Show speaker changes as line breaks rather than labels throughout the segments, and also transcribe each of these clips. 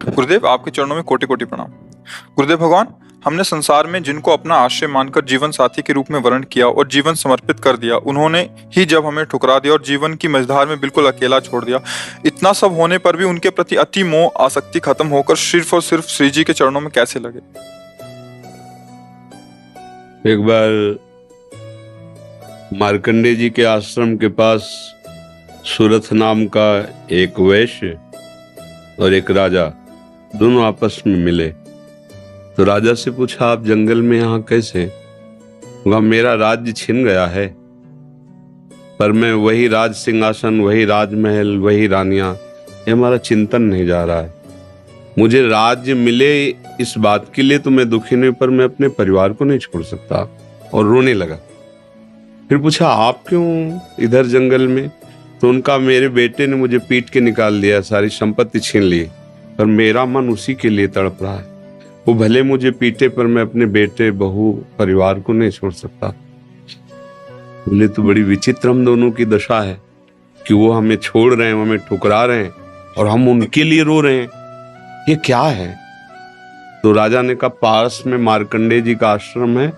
गुरुदेव, आपके चरणों में कोटि कोटि प्रणाम। गुरुदेव भगवान, हमने संसार में जिनको अपना आश्रय मानकर जीवन साथी के रूप में वर्ण किया और जीवन समर्पित कर दिया, उन्होंने ही जब हमें ठुकरा दिया और जीवन की मझधार में बिल्कुल अकेला छोड़ दिया, इतना सब होने पर भी उनके प्रति अति मोह आसक्ति खत्म होकर सिर्फ और सिर्फ श्री जी के चरणों में कैसे लगे?
एक बार मार्कंडेय जी के आश्रम के पास सुरथ नाम का एक वैश्य और एक राजा दोनों आपस में मिले। तो राजा से पूछा, आप जंगल में यहाँ कैसे? वहां मेरा राज्य छिन गया है, पर मैं वही राज सिंहासन, वही राजमहल, वही रानियां, ये हमारा चिंतन नहीं जा रहा है। मुझे राज्य मिले इस बात के लिए तो मैं दुखी नहीं, पर मैं अपने परिवार को नहीं छोड़ सकता। और रोने लगा। फिर पूछा, आप क्यों इधर जंगल में? तो उनका, मेरे बेटे ने मुझे पीट के निकाल दिया, सारी संपत्ति छीन ली, पर मेरा मन उसी के लिए तड़प रहा है। वो भले मुझे पीटे, पर मैं अपने बेटे, बहू, परिवार को नहीं छोड़ सकता। बोले, तो बड़ी विचित्र हम दोनों की दशा है कि वो हमें छोड़ रहे हैं, वो हमें ठुकरा रहे हैं और हम उनके लिए रो रहे हैं, ये क्या है? तो राजा ने कहा, पास में मार्कंडेय जी का आश्रम है,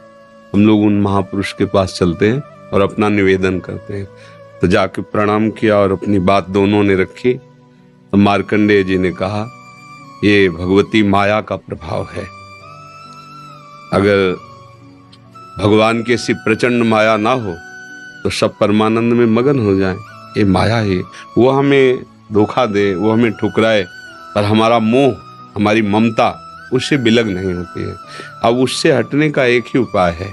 हम लोग उन महापुरुष के पास चलते हैं और अपना निवेदन करते हैं। तो जाके प्रणाम किया और अपनी बात दोनों ने रखी। तो मार्कंडेय जी ने कहा, ये भगवती माया का प्रभाव है। अगर भगवान की ऐसी प्रचंड माया ना हो तो सब परमानंद में मगन हो जाएं। ये माया ही, वो हमें धोखा दे, वो हमें ठुकराए, पर हमारा मोह, हमारी ममता उससे बिलग नहीं होती है। अब उससे हटने का एक ही उपाय है,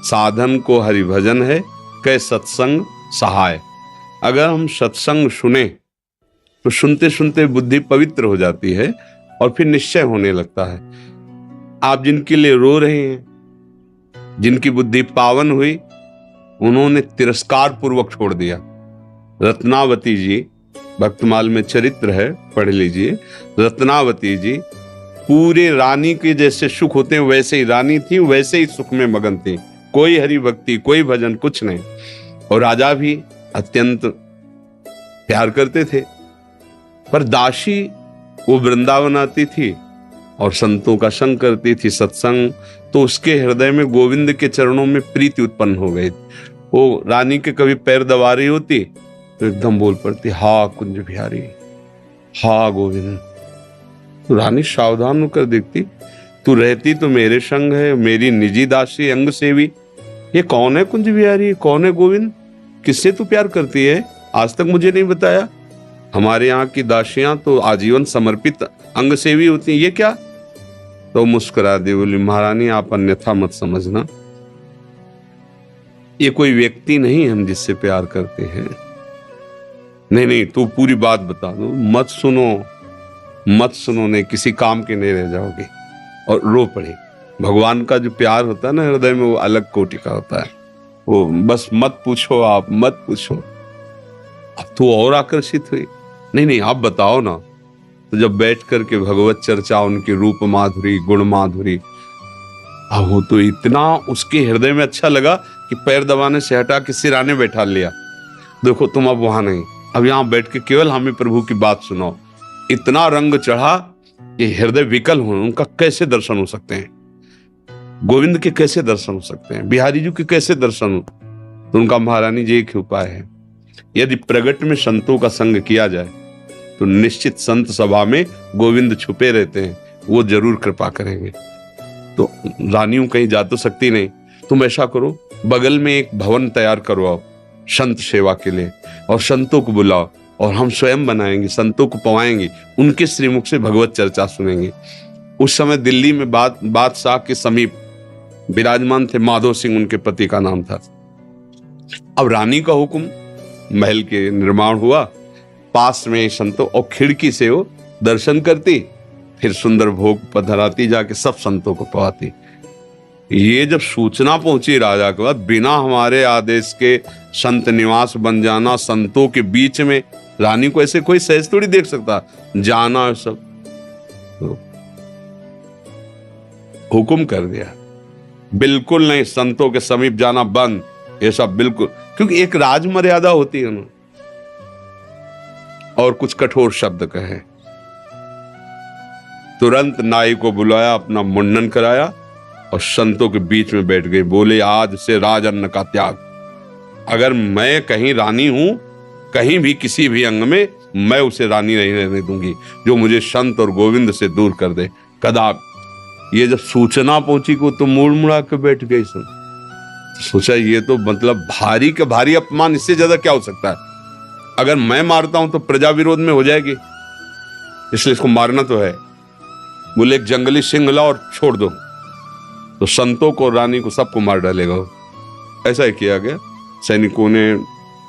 साधन को हरिभजन है, कै सत्संग सहाय। अगर हम सत्संग सुने तो सुनते सुनते बुद्धि पवित्र हो जाती है और फिर निश्चय होने लगता है। आप जिनके लिए रो रहे हैं, जिनकी बुद्धि पावन हुई, उन्होंने तिरस्कार पूर्वक छोड़ दिया। रत्नावती जी, भक्तमाल में चरित्र है, पढ़ लीजिए। रत्नावती जी पूरे रानी के जैसे सुख होते हैं वैसे ही रानी थी, वैसे ही सुख में मगन थी, कोई हरि भक्ति, कोई भजन, कुछ नहीं। और राजा भी अत्यंत प्यार करते थे। पर दासी वो वृंदावन आती थी और संतों का संग करती थी, सत्संग, तो उसके हृदय में गोविंद के चरणों में प्रीति उत्पन्न हो गई। वो रानी के कभी पैर दबा रही होती तो एकदम बोल पड़ती, हा कुंज बिहारी, हा गोविंद। तो रानी सावधान होकर देखती, तू रहती तो मेरे संग है, मेरी निजी दासी, अंग सेवी, ये कौन है कुंज बिहारी, कौन है गोविंद? किससे तू प्यार करती है? आज तक मुझे नहीं बताया। हमारे यहाँ की दासियां तो आजीवन समर्पित अंग सेवी होती हैं, ये क्या? तो मुस्कुरा दी, बोली, महारानी आप अन्यथा मत समझना, ये कोई व्यक्ति नहीं हम जिससे प्यार करते हैं। नहीं, तू पूरी बात बता दो, मत सुनो, नहीं किसी काम के नहीं रह जाओगे। और रो पड़े। भगवान का जो प्यार होता है ना हृदय में, वो अलग कोटि का होता है। वो बस मत पूछो, आप मत पूछो। अब तो और आकर्षित हुई, नहीं आप बताओ ना। तो जब बैठ करके भगवत चर्चा, उनकी रूप माधुरी, गुण माधुरी, अब वो तो इतना उसके हृदय में अच्छा लगा कि पैर दबाने से हटा के सिराने बैठा लिया। देखो तुम अब वहां नहीं, अब यहाँ बैठ के केवल हमें प्रभु की बात सुनाओ। इतना रंग चढ़ा कि हृदय विकल हो, उनका कैसे दर्शन हो सकते हैं? गोविंद के कैसे दर्शन हो सकते हैं? बिहारी जी के कैसे दर्शन हो? तो उनका, महारानी जी एक ही उपाय है, यदि प्रगट में संतों का संग किया जाए तो निश्चित संत सभा में गोविंद छुपे रहते हैं, वो जरूर कृपा करेंगे। तो रानियों कहीं जा तो सकती नहीं, तुम ऐसा करो, बगल में एक भवन तैयार करवाओ संत सेवा के लिए, और संतों को बुलाओ, और हम स्वयं बनाएंगे, संतों को पवाएंगे, उनके श्रीमुख से भगवत चर्चा सुनेंगे। उस समय दिल्ली में बादशाह के समीप विराजमान थे माधो सिंह, उनके पति का नाम था। अब रानी का हुक्म, महल के निर्माण हुआ, पास में संतों, और खिड़की से वो दर्शन करती, फिर सुंदर भोग पधराती, जाके सब संतों को पवाती। ये जब सूचना पहुंची राजा के बाद, बिना हमारे आदेश के संत निवास बन जाना, संतों के बीच में, रानी को ऐसे कोई सहज थोड़ी देख सकता, जाना सब। तो हुक्म कर दिया, बिल्कुल नहीं, संतों के समीप जाना बंद, ये सब बिल्कुल, क्योंकि एक राज मर्यादा होती है ना। और कुछ कठोर शब्द कहे, तुरंत नाई को बुलाया, अपना मुंडन कराया और संतों के बीच में बैठ गए। बोले, आज से राजअन्न का त्याग। अगर मैं कहीं रानी हूं, कहीं भी किसी भी अंग में, मैं उसे रानी नहीं रहने दूंगी जो मुझे संत और गोविंद से दूर कर दे। कदाप ये जब सूचना पहुंची को तो मुड़ मुड़ा के बैठ गई। सोचा ये तो मतलब भारी के भारी अपमान, इससे ज्यादा क्या हो सकता है। अगर मैं मारता हूं तो प्रजा विरोध में हो जाएगी, इसलिए इसको मारना तो है। बोले, एक जंगली सिंह लाओ और छोड़ दो, तो संतों को, रानी को, सबको मार डालेगा। ऐसा ही किया गया। सैनिकों ने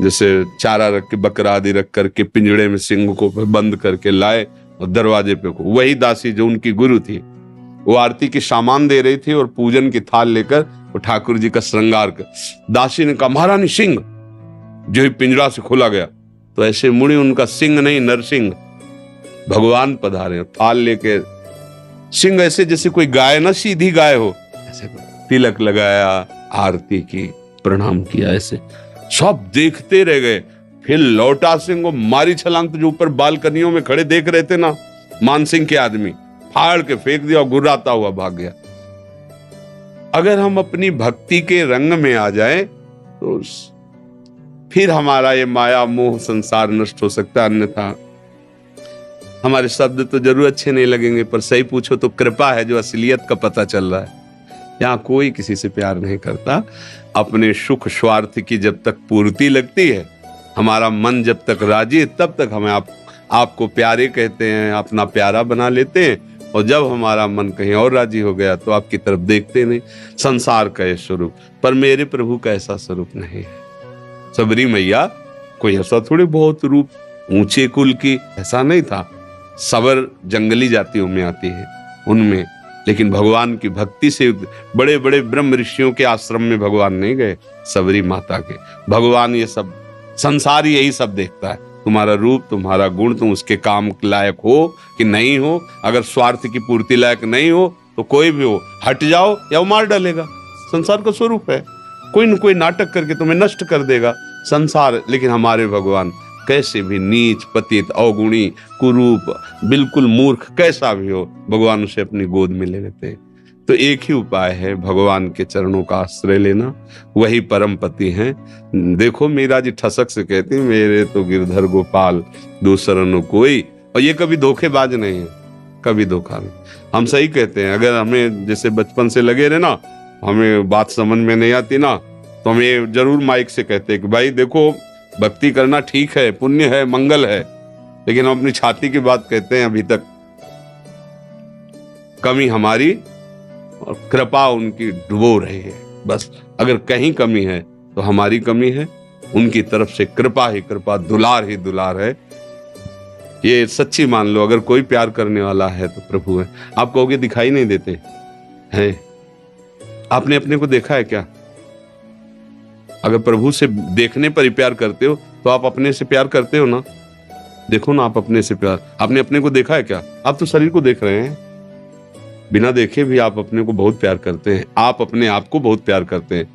जैसे चारा रख के, बकरा आदि रख करके पिंजड़े में सिंह को बंद करके लाए और दरवाजे पे को, वही दासी जो उनकी गुरु थी, वो आरती की सामान दे रही थी और पूजन की थाल लेकर वो ठाकुर जी का श्रृंगार कर। दासी ने कहा, महारानी सिंह। जो ही पिंजरा से खोला गया तो ऐसे मुड़ी, उनका सिंह नहीं नरसिंह, भगवान पधारे। थाल लेके सिंह ऐसे जैसे कोई गाय ना, सीधी गाय हो, ऐसे तिलक लगाया, आरती की, प्रणाम किया। ऐसे सब देखते रह गए। फिर लौटा सिंह को मारी छलांग, तो जो ऊपर बालकनियों में खड़े देख रहे थे ना मानसिंह के आदमी, फाड़ के फेंक दिया और गुर्राता हुआ भाग गया। अगर हम अपनी भक्ति के रंग में आ जाएं तो फिर हमारा ये माया मोह संसार नष्ट हो सकता है। अन्यथा हमारे शब्द तो जरूर अच्छे नहीं लगेंगे, पर सही पूछो तो कृपा है जो असलियत का पता चल रहा है। यहाँ कोई किसी से प्यार नहीं करता। अपने सुख स्वार्थ की जब तक पूर्ति लगती है, हमारा मन जब तक राजी है, तब तक हमें आपको प्यारे कहते हैं, अपना प्यारा बना लेते हैं। और जब हमारा मन कहीं और राजी हो गया तो आपकी तरफ देखते नहीं। संसार का ये स्वरूप, पर मेरे प्रभु का ऐसा स्वरूप नहीं है। सबरी मैया कोई ऐसा थोड़ी बहुत रूप ऊंचे कुल की, ऐसा नहीं था। सबर जंगली जातियों में आती है उनमें, लेकिन भगवान की भक्ति से बड़े बड़े ब्रह्म ऋषियों के आश्रम में भगवान नहीं गए, सबरी माता के। भगवान ये सब संसार यही सब देखता है, तुम्हारा रूप, तुम्हारा गुण, तुम उसके काम लायक हो कि नहीं हो। अगर स्वार्थ की पूर्ति लायक नहीं हो तो कोई भी हो, हट जाओ या वो मार डालेगा। संसार का स्वरूप है, कोई न कोई नाटक करके तुम्हें नष्ट कर देगा संसार। लेकिन हमारे भगवान कैसे भी नीच, पतित, अवगुणी, कुरूप, बिल्कुल मूर्ख कैसा भी हो, भगवान उसे अपनी गोद में ले लेते हैं। तो एक ही उपाय है, भगवान के चरणों का आश्रय लेना, वही परम पति हैं। देखो मीरा जी ठसक से कहती, मेरे तो गिरधर गोपाल दूसरा न कोई। और ये कभी धोखेबाज नहीं है, कभी धोखा नहीं। हम सही कहते हैं। अगर हमें जैसे बचपन से लगे रहे ना, हमें बात समझ में नहीं आती ना, तो हमें जरूर माइक से कहते हैं कि भाई देखो, भक्ति करना ठीक है, पुण्य है, मंगल है, लेकिन हम अपनी छाती की बात कहते हैं। अभी तक कमी हमारी और कृपा उनकी डुबो रही है। बस अगर कहीं कमी है तो हमारी कमी है, उनकी तरफ से कृपा ही कृपा, दुलार ही दुलार है। ये सच्ची मान लो। अगर कोई प्यार करने वाला है तो प्रभु है। आप कहोगे दिखाई नहीं देते हैं, आपने अपने को देखा है क्या? अगर प्रभु से देखने पर ही प्यार करते हो तो आप अपने से प्यार करते हो ना। देखो ना, आप अपने से प्यार, आपने अपने को देखा है क्या? आप तो शरीर को देख रहे हैं, बिना देखे भी आप अपने को बहुत प्यार करते हैं। आप अपने आप को बहुत प्यार करते हैं।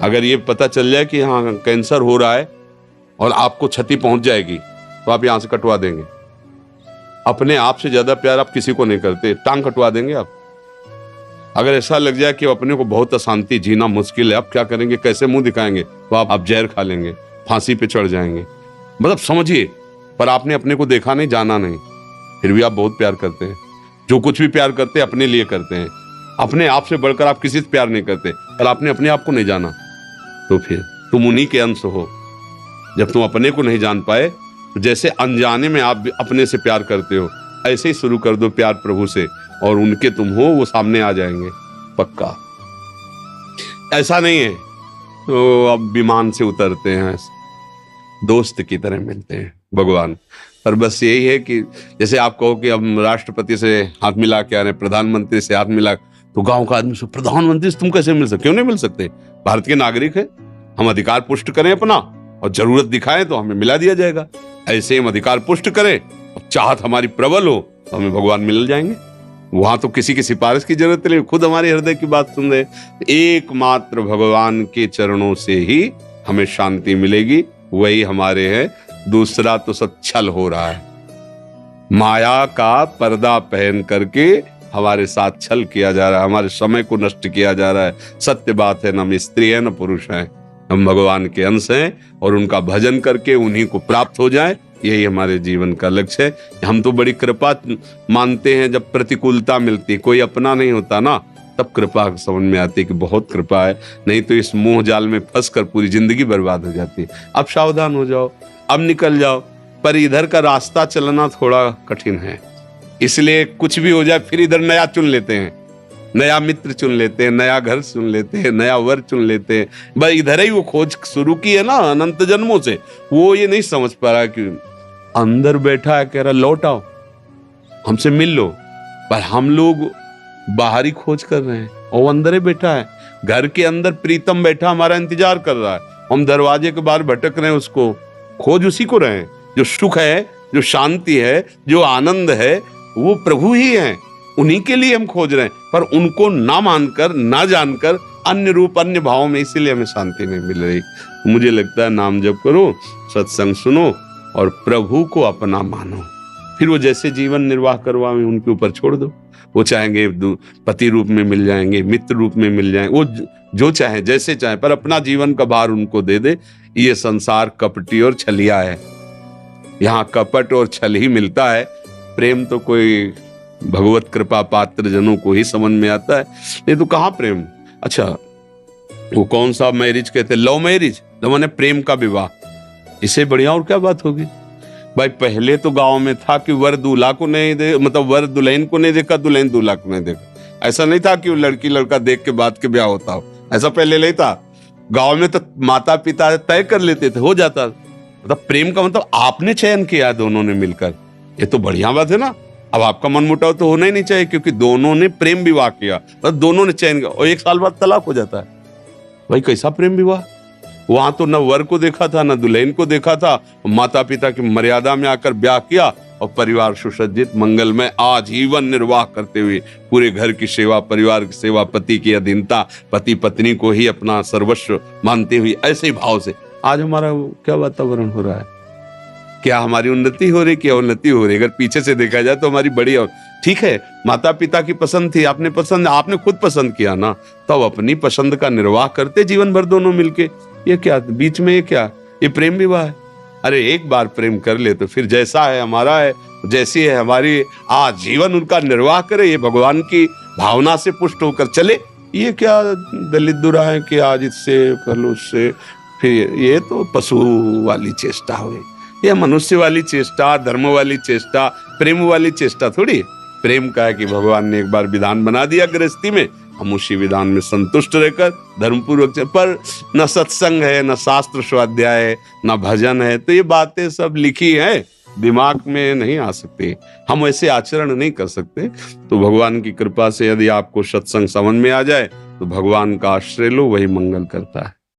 अगर ये पता चल जाए कि हाँ कैंसर हो रहा है और आपको क्षति पहुंच जाएगी तो आप यहां से कटवा देंगे। अपने आप से ज्यादा प्यार आप किसी को नहीं करते, टांग कटवा देंगे आप। अगर ऐसा लग जाए कि अपने को बहुत अशांति, जीना मुश्किल है, आप क्या करेंगे, कैसे मुंह दिखाएंगे, तो आप जहर खा लेंगे, फांसी पे चढ़ जाएंगे। मतलब समझिए, पर आपने अपने को देखा नहीं, जाना नहीं, फिर भी आप बहुत प्यार करते हैं। जो कुछ भी प्यार करते हैं अपने लिए करते हैं। अपने आप से बढ़कर आप किसी से प्यार नहीं करते, पर आपने अपने आप को नहीं जाना तो फिर तुम उन्हीं के अंश हो। जब तुम अपने को नहीं जान पाए तो जैसे अनजाने में आप अपने से प्यार करते हो, ऐसे ही शुरू कर दो प्यार प्रभु से, और उनके तुम हो, वो सामने आ जाएंगे पक्का। ऐसा नहीं है तो अब विमान से उतरते हैं, दोस्त की तरह मिलते हैं भगवान। पर बस यही है कि जैसे आप कहो कि हम राष्ट्रपति से हाथ मिला के आ रहे, प्रधानमंत्री से हाथ मिला, तो गांव का आदमी से प्रधानमंत्री से तुम कैसे मिल सकते? क्यों नहीं मिल सकते? भारत के नागरिक है, हम अधिकार पुष्ट करें अपना, और जरूरत दिखाएं तो हमें मिला दिया जाएगा। ऐसे हम अधिकार पुष्ट करें और चाहत हमारी प्रबल हो तो हमें भगवान मिल जाएंगे। वहां तो किसी की सिफारिश की जरूरत नहीं, खुद हमारे हृदय की बात सुन रहे। एकमात्र भगवान के चरणों से ही हमें शांति मिलेगी, वही हमारे हैं। दूसरा तो सब छल हो रहा है। माया का पर्दा पहन करके हमारे साथ छल किया जा रहा है, हमारे समय को नष्ट किया जा रहा है। सत्य बात है, न हम स्त्री है न पुरुष हैं, हम भगवान के अंश हैं और उनका भजन करके उन्हीं को प्राप्त हो जाए, यही हमारे जीवन का लक्ष्य है। हम तो बड़ी कृपा मानते हैं, जब प्रतिकूलता मिलती, कोई अपना नहीं होता ना, तब कृपा समझ में आती है कि बहुत कृपा है, नहीं तो इस मोह जाल में फंसकर पूरी जिंदगी बर्बाद हो जाती है। अब सावधान हो जाओ, अब निकल जाओ, पर इधर का रास्ता चलना थोड़ा कठिन है, इसलिए कुछ भी हो जाए फिर इधर नया चुन लेते हैं, नया मित्र चुन लेते हैं, नया घर चुन लेते हैं, नया वर चुन लेते हैं। भाई इधर ही वो खोज शुरू की है ना अनंत जन्मों से, वो ये नहीं समझ पा रहा कि अंदर बैठा है, कह रहा लौट आओ, हमसे मिल लो, पर हम लोग बाहरी खोज कर रहे हैं और वो अंदर ही बैठा है। घर के अंदर प्रीतम बैठा हमारा इंतजार कर रहा है, हम दरवाजे के बाहर भटक रहे हैं, उसको खोज उसी को रहे हैं। जो सुख है, जो शांति है, जो आनंद है, वो प्रभु ही हैं, उन्हीं के लिए हम खोज रहे हैं, पर उनको ना मानकर, ना जानकर अन्य रूप अन्य भाव में, इसीलिए हमें शांति नहीं मिल रही। मुझे लगता है नाम जप करो, सत्संग सुनो और प्रभु को अपना मानो, फिर वो जैसे जीवन निर्वाह करवाएं उनके ऊपर छोड़ दो। वो चाहेंगे पति रूप में मिल जाएंगे, मित्र रूप में मिल जाएंगे, वो जो चाहे जैसे चाहे, पर अपना जीवन का भार उनको दे दे। ये संसार कपटी और छलिया है, यहाँ कपट और छल ही मिलता है। प्रेम तो कोई भगवत कृपा पात्र जनों को ही समझ में आता है, नहीं तो कहाँ प्रेम। अच्छा, वो कौन सा मैरिज कहते हैं, लव मैरिज, तो मैंने प्रेम का विवाह, इससे बढ़िया और क्या बात होगी। भाई पहले तो गांव में था कि वर दूल्हा को नहीं दे, मतलब वर दुल्हन को नहीं देखा, दुल्हन दूल्हा को नहीं देखा। ऐसा नहीं था कि वो लड़की लड़का देख के बाद के ब्याह होता हो, ऐसा पहले नहीं था। गांव में तो माता पिता तय कर लेते थे, हो जाता। मतलब प्रेम का मतलब आपने चयन किया दोनों ने मिलकर, ये तो बढ़िया बात है ना। अब आपका मन मुटाव तो होना ही नहीं चाहिए, क्योंकि दोनों ने प्रेम विवाह किया, मतलब दोनों ने चयन किया, और 1 साल बाद तलाक हो जाता है। भाई कैसा प्रेम विवाह, वहां तो न वर को देखा था न दुल्हन को देखा था, माता पिता की मर्यादा में आकर ब्याह किया और परिवार सुसज्जित मंगलमय आजीवन निर्वाह करते हुए, पूरे घर की सेवा, परिवार की सेवा, पति की अधीनता, पति पत्नी को ही अपना सर्वस्व मानते हुए, ऐसे ही भाव से आज हमारा क्या वातावरण हो रहा है। क्या हमारी उन्नति हो रही, क्या उन्नति हो रही। अगर पीछे से देखा जाए तो हमारी बड़ी, और ठीक है माता पिता की पसंद थी, आपने खुद पसंद किया ना, तब अपनी पसंद का निर्वाह करते जीवन भर दोनों मिलके। ये क्या बीच में, ये क्या, ये प्रेम विवाह है। अरे एक बार प्रेम कर ले तो फिर जैसा है हमारा है, जैसी है हमारी, आज जीवन उनका निर्वाह करे, ये भगवान की भावना से पुष्ट होकर चले। ये क्या दलित दुरा है कि आज इससे कल उससे, फिर ये तो पशु वाली चेष्टा हुई, ये मनुष्य वाली चेष्टा, धर्म वाली चेष्टा, प्रेम वाली चेष्टा थोड़ी। प्रेम का है कि भगवान ने एक बार विधान बना दिया गृहस्थी में, हम उसी विधान में संतुष्ट रहकर धर्मपूर्वक, पर न सत्संग है, न शास्त्र स्वाध्याय है, न भजन है, तो ये बातें सब लिखी हैं, दिमाग में नहीं आ सकती, हम ऐसे आचरण नहीं कर सकते। तो भगवान की कृपा से यदि आपको सत्संग समझ में आ जाए तो भगवान का आश्रय लो, वही मंगल करता है।